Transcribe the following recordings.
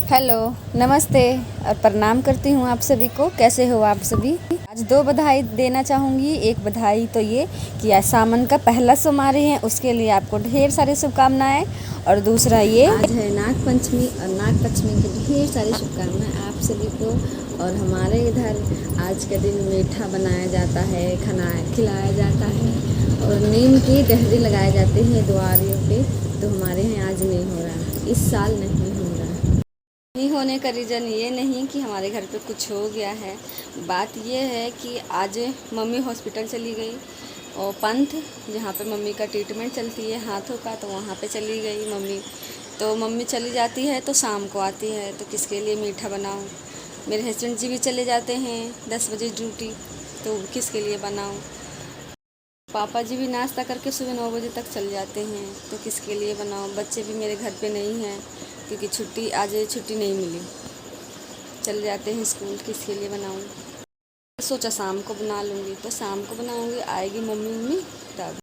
Hello, नमस्ते और प्रणाम करती हूँ आप सभी को। कैसे हो आप सभी? आज दो बधाई देना चाहूँगी। एक बधाई तो ये कि आज सावन का पहला सोमवार है, उसके लिए आपको ढेर सारी शुभकामनाएं। और दूसरा ये आज है नाग पंचमी, और नाग पंचमी की ढेर सारी शुभकामनाएं आप सभी को। और हमारे इधर आज के दिन मीठा बनाया जाता है, खाना खिलाया जाता है और नीम की डहरी लगाए जाते हैं द्वारों पे। तो हमारे यहाँ आज नहीं हो रहा, इस साल नहीं हो रहा। नहीं होने का रीज़न ये नहीं कि हमारे घर पे कुछ हो गया है। बात ये है कि आज मम्मी हॉस्पिटल चली गई और पंथ जहाँ पे मम्मी का ट्रीटमेंट चलती है हाथों का, तो वहाँ पे चली गई मम्मी। तो मम्मी चली जाती है तो शाम को आती है, तो किसके लिए मीठा बनाऊँ। मेरे हस्बैंड जी भी चले जाते हैं 10 बजे ड्यूटी, तो किसके लिए बनाऊँ। पापा जी भी नाश्ता करके सुबह 9 बजे तक चल जाते हैं, तो किसके लिए बनाऊँ। बच्चे भी मेरे घर पे नहीं हैं क्योंकि आज छुट्टी नहीं मिली, चल जाते हैं स्कूल। किसके लिए बनाऊँ। सोचा शाम को बना लूँगी, तो शाम को बनाऊँगी, आएगी मम्मी तब।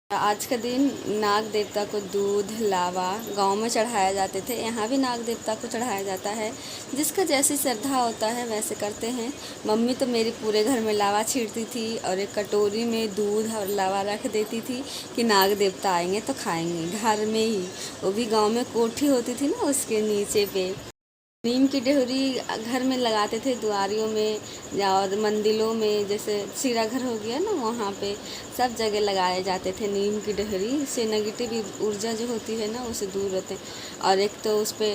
आज का दिन नाग देवता को दूध लावा गांव में चढ़ाया जाते थे, यहाँ भी नाग देवता को चढ़ाया जाता है। जिसका जैसी श्रद्धा होता है वैसे करते हैं। मम्मी तो मेरी पूरे घर में लावा छींटती थी और एक कटोरी में दूध और लावा रख देती थी कि नाग देवता आएंगे तो खाएंगे घर में ही। वो भी गांव में कोठी होती थी ना, उसके नीचे पे नीम की डेहरी घर में लगाते थे, द्वारियों में और मंदिरों में। जैसे सिरा घर हो गया ना, वहाँ पे सब जगह लगाए जाते थे नीम की डेहरी। इससे नेगेटिव ऊर्जा जो होती है ना, उसे दूर रहते हैं। और एक तो उस पे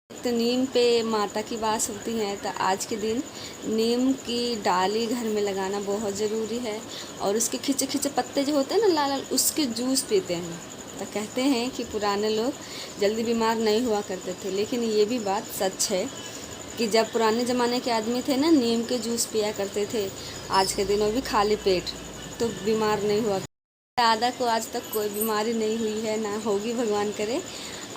तो नीम पे माता की वास होती है, तो आज के दिन नीम की डाली घर में लगाना बहुत ज़रूरी है। और उसके खिंचे खिंचे पत्ते जो होते हैं ना लाल लाल, उसके जूस पीते हैं। तो कहते हैं कि पुराने लोग जल्दी बीमार नहीं हुआ करते थे, लेकिन ये भी बात सच है कि जब पुराने ज़माने के आदमी थे ना, नीम के जूस पिया करते थे। आज के दिनों भी खाली पेट तो बीमार नहीं हुआ। दादा को आज तक कोई बीमारी नहीं हुई है, ना होगी भगवान करे।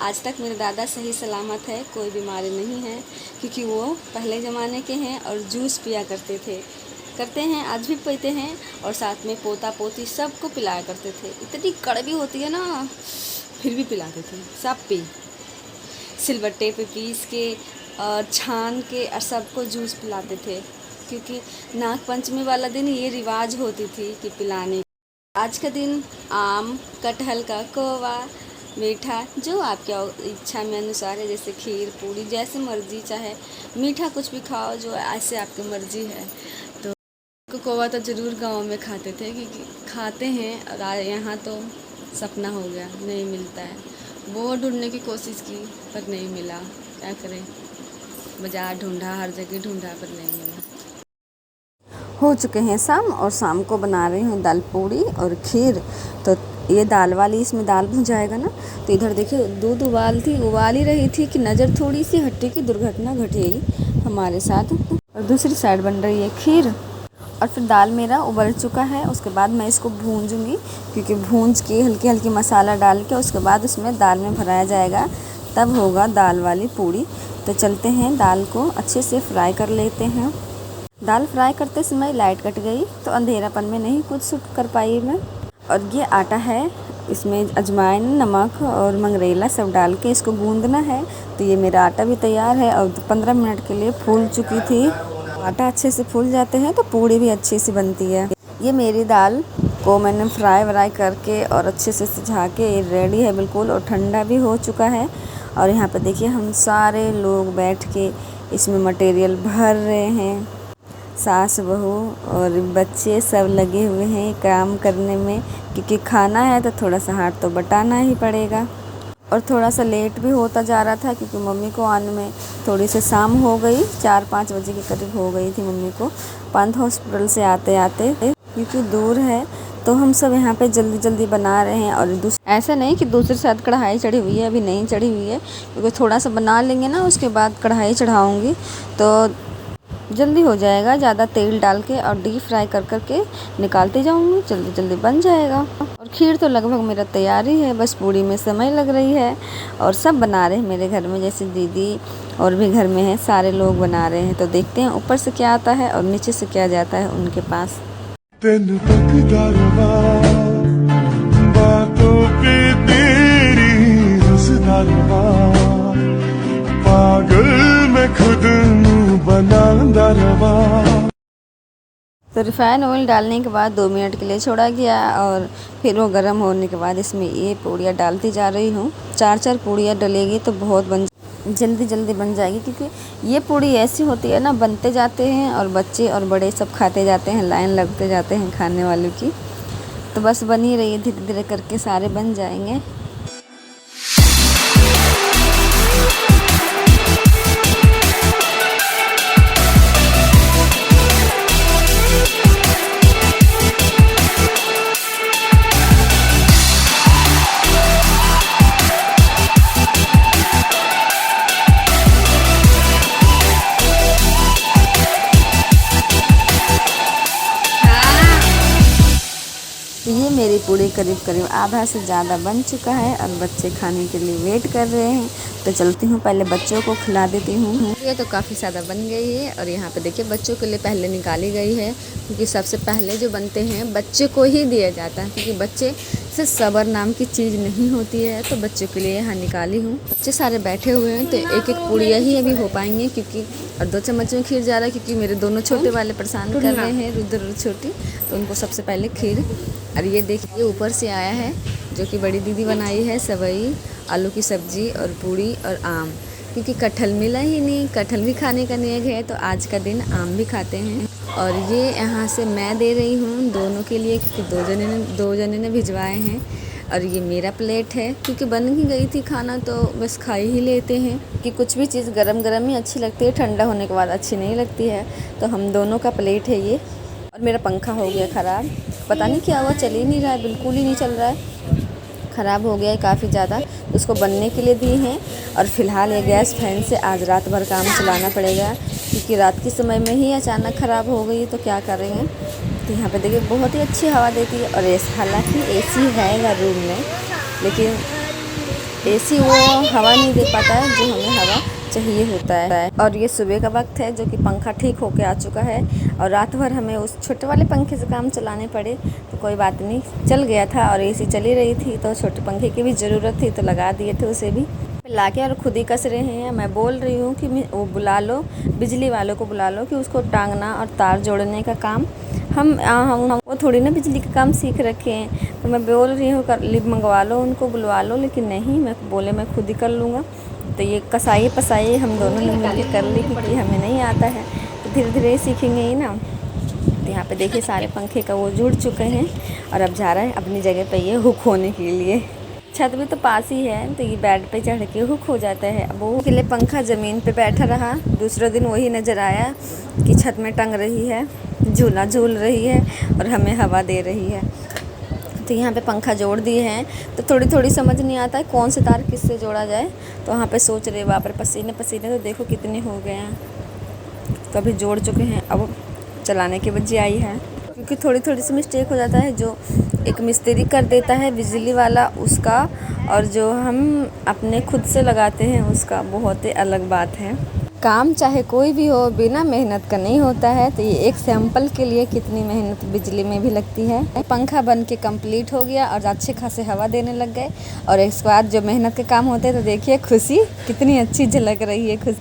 आज तक मेरे दादा सही सलामत है, कोई बीमारी नहीं है, क्योंकि वो पहले ज़माने के हैं और जूस पिया करते हैं, आज भी पीते हैं। और साथ में पोता पोती सबको पिलाया करते थे। इतनी कड़वी होती है ना, फिर भी पिलाते थे। सब पी सिलबट्टे पे पीस के और छान के और सबको जूस पिलाते थे, क्योंकि नाग पंचमी वाला दिन ये रिवाज होती थी कि पिलाने। आज का दिन आम कटहल का कोवा मीठा जो आपके इच्छा में अनुसार है, जैसे खीर पूड़ी जैसे मर्जी, चाहे मीठा कुछ भी खाओ जो ऐसे आपकी मर्जी है। तो कोवा तो ज़रूर गांव में खाते थे, क्योंकि खाते हैं। और यहाँ तो सपना हो गया, नहीं मिलता है। वो ढूंढने की कोशिश की पर नहीं मिला, क्या करें। बाजार ढूंढा, हर जगह ढूंढा पर नहीं मिला। हो चुके हैं शाम, और शाम को बना रही हूँ दाल पूड़ी और खीर। तो ये दाल वाली, इसमें दाल भुन जाएगा ना। तो इधर देखिए दूध उबाल ही रही थी कि नज़र थोड़ी सी हटी कि दुर्घटना घटी हमारे साथ। और दूसरी साइड बन रही है खीर। और फिर दाल मेरा उबल चुका है, उसके बाद मैं इसको भूंजूंगी, क्योंकि भूंज के हल्की हल्की मसाला डाल के उसके बाद उसमें दाल में भराया जाएगा, तब होगा दाल वाली पूड़ी। तो चलते हैं, दाल को अच्छे से फ्राई कर लेते हैं। दाल फ्राई करते समय लाइट कट गई, तो अंधेरापन में नहीं कुछ शूट कर पाई मैं। और ये आटा है, इसमें अजवाइन, नमक और मंगरेला सब डाल के इसको गूंदना है। तो ये मेरा आटा भी तैयार है और 15 मिनट के लिए फूल चुकी थी। आटा अच्छे से फूल जाते हैं तो पूड़ी भी अच्छी सी बनती है। ये मेरी दाल को मैंने फ्राई करके और अच्छे से सिझा के रेडी है बिल्कुल, और ठंडा भी हो चुका है। और यहाँ पे देखिए हम सारे लोग बैठ के इसमें मटेरियल भर रहे हैं। सास बहू और बच्चे सब लगे हुए हैं काम करने में, क्योंकि खाना है तो थोड़ा सा हाथ तो बटाना ही पड़ेगा। और थोड़ा सा लेट भी होता जा रहा था, क्योंकि मम्मी को आने में थोड़ी सी शाम हो गई, 4-5 बजे के करीब हो गई थी मम्मी को पंथ हॉस्पिटल से आते आते। क्योंकि दूर है तो हम सब यहाँ पे जल्दी जल्दी बना रहे हैं। और ऐसा नहीं कि दूसरे साथ कढ़ाई चढ़ी हुई है, अभी नहीं चढ़ी हुई है, क्योंकि थोड़ा सा बना लेंगे ना, उसके बाद कढ़ाई चढ़ाऊँगी तो जल्दी हो जाएगा। ज़्यादा तेल डाल के और डीप फ्राई करके निकालते जाऊँगी, जल्दी जल्दी बन जाएगा। और खीर तो लगभग मेरा तैयार ही है, बस पूड़ी में समय लग रही है। और सब बना रहे हैं मेरे घर में, जैसे दीदी और भी घर में है, सारे लोग बना रहे हैं। तो देखते हैं ऊपर से क्या आता है और नीचे से क्या जाता है उनके पास। बातों पे तेरी पागल खुद बनांदा रवा। तो रिफाइन ऑयल डालने के बाद 2 मिनट के लिए छोड़ा गया और फिर वो गर्म होने के बाद इसमें ये पूड़ियाँ डालती जा रही हूँ। 4-4 पूड़ियाँ डलेगी तो बहुत जल्दी बन जाएगी, क्योंकि ये पूड़ी ऐसी होती है ना, बनते जाते हैं और बच्चे और बड़े सब खाते जाते हैं, लाइन लगते जाते हैं खाने वालों की। तो बस बन ही रही है, धीरे धीरे करके सारे बन जाएंगे। ये मेरी पूड़ी करीब आधा से ज़्यादा बन चुका है और बच्चे खाने के लिए वेट कर रहे हैं। तो चलती हूँ, पहले बच्चों को खिला देती हूँ। ये तो काफ़ी ज़्यादा बन गई है और यहाँ पे देखिए बच्चों के लिए पहले निकाली गई है, क्योंकि सबसे पहले जो बनते हैं बच्चे को ही दिया जाता है, क्योंकि बच्चे से सब्र नाम की चीज़ नहीं होती है। तो बच्चों के लिए यहाँ निकाली हूँ। बच्चे सारे बैठे हुए हैं, तो एक पूड़ियाँ ही अभी हो पाएंगी, क्योंकि और 2 चम्मच में खीर जा रहा है, क्योंकि मेरे दोनों छोटे वाले परेशान कर रहे हैं, रुद्र छोटी। तो उनको सबसे पहले खीर। और ये देखिए ऊपर से आया है, जो कि बड़ी दीदी बनाई है, सेवई, आलू की सब्जी और पूड़ी और आम, क्योंकि कटहल मिला ही नहीं, कटहल भी खाने का नेक है, तो आज का दिन आम भी खाते हैं। और ये यहाँ से मैं दे रही हूँ दोनों के लिए, क्योंकि 2 जने ने भिजवाए हैं। और ये मेरा प्लेट है, क्योंकि बन ही गई थी खाना तो बस खा ही लेते हैं, कि कुछ भी चीज़ गरम गरम ही अच्छी लगती है, ठंडा होने के बाद अच्छी नहीं लगती है। तो हम दोनों का प्लेट है ये। और मेरा पंखा हो गया ख़राब, पता नहीं क्या हुआ, चल ही नहीं रहा है, बिल्कुल ही नहीं चल रहा है, ख़राब हो गया है काफ़ी ज़्यादा। उसको बनने के लिए दिए हैं। और फिलहाल ये गैस फैन से आज रात भर काम चलाना पड़ेगा, क्योंकि रात के समय में ही अचानक ख़राब हो गई, तो क्या करेंगे। तो यहाँ पे देखिए बहुत ही अच्छी हवा देती है। और हालांकि एसी है रूम में, लेकिन एसी वो हवा नहीं दे पाता है जो हमें हवा चाहिए होता है। और ये सुबह का वक्त है, जो कि पंखा ठीक होके आ चुका है। और रात भर हमें उस छोटे वाले पंखे से काम चलाने पड़े, तो कोई बात नहीं, चल गया था। और एसी चली रही थी, तो छोटे पंखे की भी ज़रूरत थी, तो लगा दिए थे उसे भी लाके। और खुद ही कस रहे हैं। मैं बोल रही हूँ कि वो बुला लो, बिजली वालों को बुला लो, कि उसको टांगना और तार जोड़ने का काम हम वो थोड़ी ना बिजली का काम सीख रखे हैं। तो मैं बोल रही हूँ मंगवा लो, उनको बुलवा लो, लेकिन नहीं, मैं बोले मैं खुद ही कर लूँगा। तो ये कसाई पसाई हम दोनों ने मिलकर कर ली, क्योंकि हमें नहीं आता है, तो धीरे धीरे सीखेंगे ही ना। तो यहाँ पे देखिए सारे पंखे का वो जुड़ चुके हैं, और अब जा रहा है अपनी जगह पे ये हुक होने के लिए। छत भी तो पास ही है, तो ये बेड पे चढ़ के हुक हो जाता है। अब वो के लिए पंखा ज़मीन पे बैठा रहा। दूसरा दिन वही नज़र आया कि छत में टंग रही है, झूला झूल रही है और हमें हवा दे रही है। तो यहाँ पे पंखा जोड़ दिए हैं, तो थोड़ी समझ नहीं आता है कौन से तार किससे जोड़ा जाए। तो वहाँ पे सोच रहे, वहाँ पर पसीने तो देखो कितने हो गए हैं। तो अभी जोड़ चुके हैं, अब चलाने की बजी आई है, क्योंकि थोड़ी सी मिस्टेक हो जाता है। जो एक मिस्त्री कर देता है बिजली वाला उसका, और जो हम अपने खुद से लगाते हैं उसका बहुत ही अलग बात है। काम चाहे कोई भी हो, बिना मेहनत का नहीं होता है। तो ये एक सैंपल के लिए कितनी मेहनत बिजली में भी लगती है। पंखा बन के कंप्लीट हो गया और अच्छे खासे हवा देने लग गए। और इसके बाद जो मेहनत के काम होते हैं, तो देखिए खुशी कितनी अच्छी झलक रही है। खुशी